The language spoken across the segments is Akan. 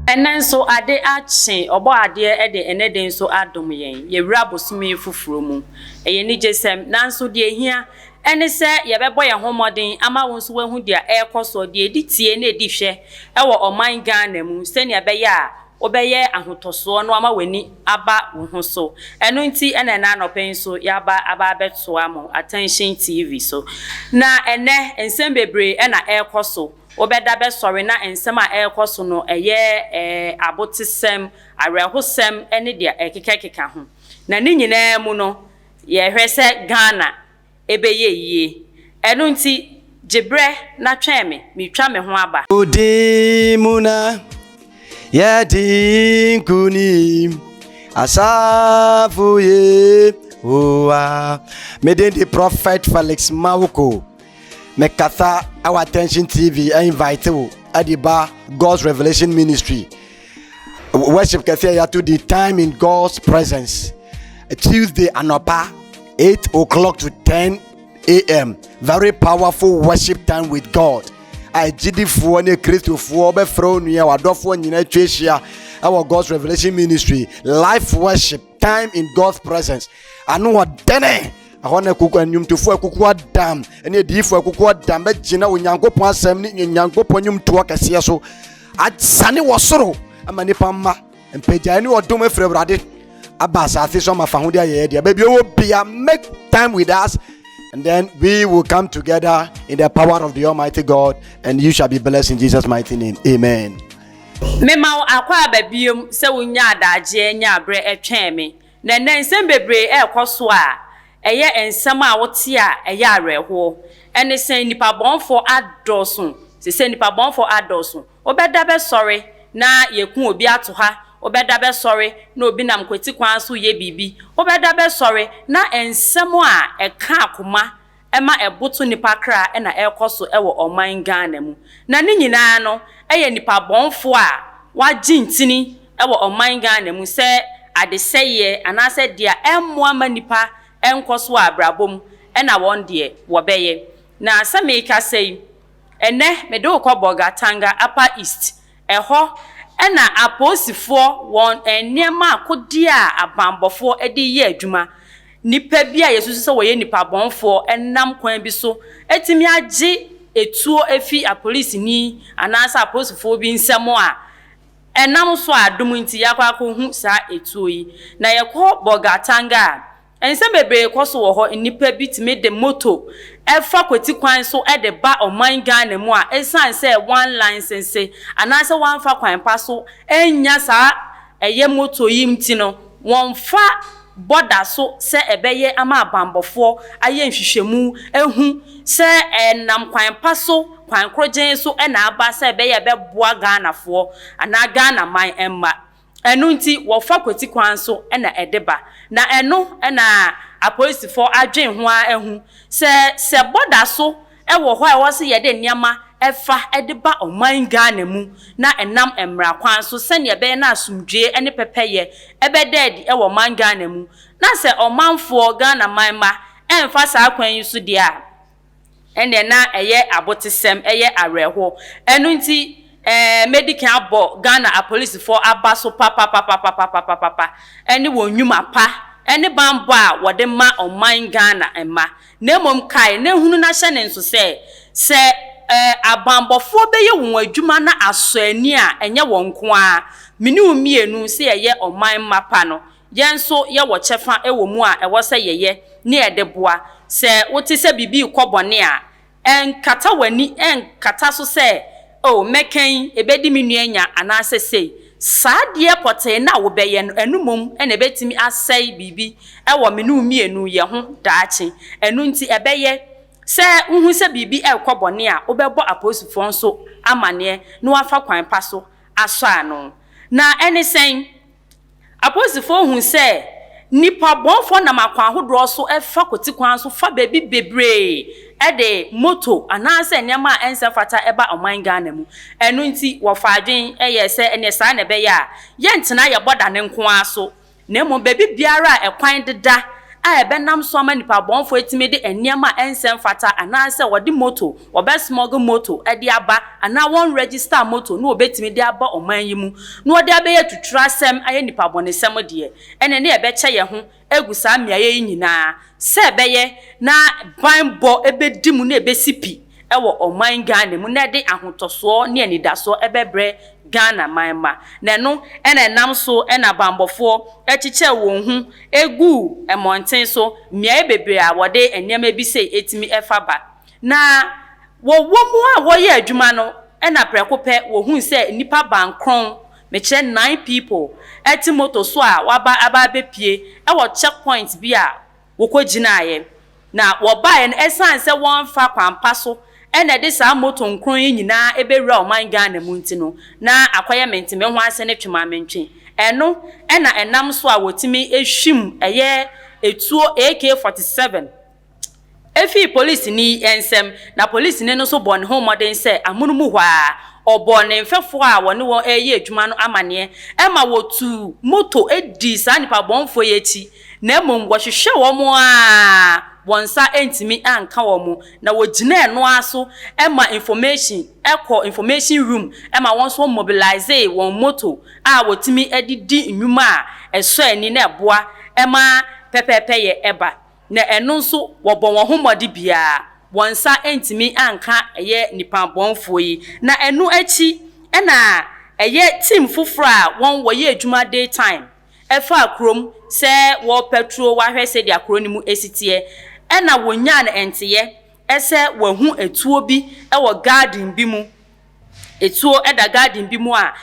Enen so ade ache obo ade e de ene den so adom yen ye wura bosome fufuro mu eye ni jesem nanso de ehia ene se ye bebo ye homoden ama won so wahu de ekoso de editie na edihwe e wo oman Ghana mu se ne be ya obeye ahotoso no ama wani aba wo ho so eno nti ene na anopen so ya aba beto amo Attention TV so na ene ensem bebre e na ekoso obeda be sorry na ensem a ekoso no eye abotesem arehosem ene dia ekekeka ho na ni nyina mu no ye hwese Ghana ebeye yie eno nti jebre na tweme mitwa me ho aba odimuna Yadinkuni Asafuye Oa Meden the Prophet Felix Mawuko Mekatha our Attention TV I invite you Adiba God's Revelation Ministry worship Kathia to the time in God's presence Tuesday anopa 8 o'clock to 10 a.m. Very powerful worship time with God. I GD4 ne Christopher be fro nua wadofo nyina twehia our God's Revelation Ministry live worship time in God's presence anu odene ahona kuku anwumtofo akuku adam ene difo akuku adam be gina onyankopon asem ne onyankopon nwumto akese so atsane wosoro amani pamma empeja ne odom efrebrade abasa afi so mafahode aye dia baby wo bia make time with us. And then we will come together in the power of the Almighty God, and you shall be blessed in Jesus' mighty name. Amen. Mema akwa babiom se wonya adaje nya bre etweme na nsem bebre ekoso a eye ensem a wote a eye areho ene sen nipa bonfo adoso se nipa bonfo adoso obeda be sorry na yekun obi ato ha obeda be sorry na obi nam kweti kwan so ye bibi obeda be sorry na ensem a eka akoma ema eboto nipa kra na ekoso ewo oman Ghana mu na ni nyina no eye nipa bonfo a wagintini ewo oman Ghana mu se adeseye anase dia emmoa manipa enkoso abrabom na won de wobeye na sameka sei ene mede ukobọga tanga Upper East eho ena aposifo won enema akodi a abambofo edi ye adwuma nipa bi a yesusu se woye nipa bonfo enam kwan bi so etimi age etuo efi a police ni anasa aposifo bi nsemo a enam so adom nti yakwa hu sa etuo yi na yekọ bogatanga ensem bebre koso wo ho nipa bi timi de moto efa kweti kwan so de ba oman Ghana mu a esan se one license anase one fa kwan pa so enya sa eye moto yi mti no won fa border so se ebeye ama abambofo aye nhwehwemu ehu se enam kwan pa so kwan krogen so na aba se ebeye beboa Ghana fo ana Ghana man emma enu nti wo fa kweti kwan so na edeba na eno na apolisifoɔ adwen ho a ehu se border so wo ho a wo se ye de niama efa edeba oman Ghana mu na enam emra kwan so se ne be na asumdwe ene pepeye ebededi wo man Ghana mu na se omanfoɔ Ghana man ma emfa sa kwan yi so dia ene na eye abotesem eye areho enu nti medical abo Ghana apolisifoɔ aba so papa ene wonwuma pa ene bambo a wode ma oman Ghana emma na mom kai na hunu na hye ne nso se abambofo beye won adwuma na aso ani a enye won ko a mini umienu se ye oman mapa no yenso ye wo chefa ewo mu a ewo se ye ne edeboa se wote se bibi kobone a enkata wani enkata so se o meken ebedi minuanya anase sei saadie pote na wo beye no enumom ene betimi asai bibi ewo menu mienu ye ho daachi enu nti ebeye se uhu se bibi ekobone a obebo aposifo nso amane no afa kwan pa so aso ano na ene sen aposifo hu se nipa bonfo na makwa ahodo so efa koti kwan so fa baby bebre ede moto anase nyama ense fata eba oman Ghana mu enu nti wo faadwen eye se ene sa na be ya ye ntena ye boda ne nko aso na mo baby biara ekwan deda a ebenam so ama nipa bonfo etime de eniema ensem fata ananse wodi moto obesmog moto e de aba ana won register moto no obetime de aba oman yi mu no ode abeya tuturasem aye nipa bonesem de ene ne ebeche ye ho egusa miaye yi nyina se ebeye na banbo ebedimu na ebesipi ewo oman Ghana mu na de ahotoso ne anidaso ebebre Ghana manma na no ena nam so ena bambofo echiche won hu egu emonten so mia bebre a wode enema bi sei etimi efaba na wo mu a wo ye adwuma no ena prekope wo hu se nipa bankron meche 9 people eti moto so a waba aba bepie ewo checkpoint bi a wo koginaye na wo ba en esan se won fa kwampa so ena de sa moto nkron yi nyina ebewura oman Ghana mu ntino na akwaya mentime ho ase ne twema mentwe eno ena enam so a wotimi ehwim eye etuo AK47 efi police ni ensem na police ne no so bon ho modern se amunumu hwa obone mfefo a woni wo eye adwuma no amane ema wotu moto edi sa nipa bonfo yechi na emom wo hwehwe wo mo a wonsa entimi anka wo mu na wogina eno aso ema information room ema won so mobilize won moto a wotimi edidi nnwuma a eso ani na eboa ema pepepe ye eba na eno nso wobon wo homodi bia wonsa entimi anka eye nipa bonfo yi na eno achi ena eye team fufura won wo ye adwuma daytime efa krom se wo petrol wa hwese dia kronimu esitie ena wonya na enteye ese wahu etuo bi ewo garden bi mu etuo eda garden bi mu a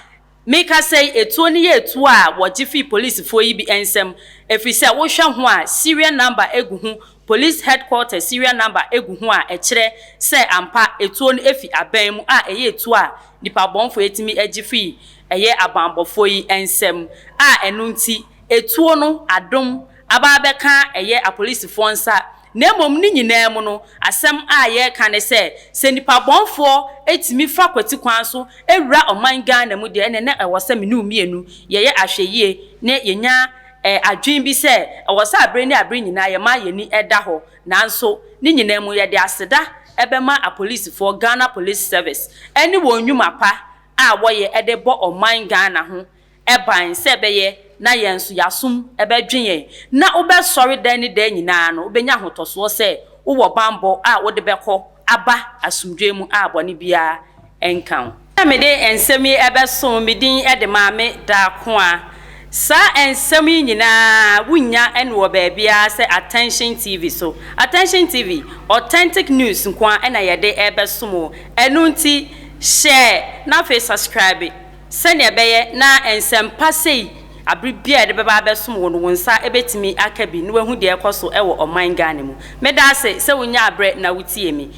meka say etuo ni ye etuo a wogifi police fo yi bi ensem efise wo hwe ho a serial number egu hu police headquarters serial number egu hu a ekire se ampa etuo no efi aban mu a eye etuo a nipa bonfo etimi agifi eye abambofo yi ensem a enu nti etuo no adom aba beka eye a police fo nsa na emom ni nyina mu no asem a ye ka ne se nipa bonfo etimi fa kwati kwan so ewura oman Ghana mu de ene na ewose me nu mienu ye ahweyie ne yenya adwen bi se ewose abre ni abre nyina ye ma ye ni eda ho nanso ni nyina mu ye de aseda ebema a police for Ghana Police Service eni wonwuma pa a wo ye edebo oman Ghana ho eban se beye na yensu yasum ebedwen na obesori dan ni dan nyina no obenya hotoso se wo bambo a wo de beko aba asumdwemu a bone bia enkan na me de ensemi ebeso medin ede maame da ko a sa ensemi nyina wunya ene wo baabia se Attention TV so Attention TV authentic news nko ena yede ebeso enu nti share na fe subscribe sene ebeye na ensempa sei abribia de beba besom wo no wonsa ebetimi akabi no wahu de ekoso ewo oman Ghana mu medase se wonya abre na wutie mi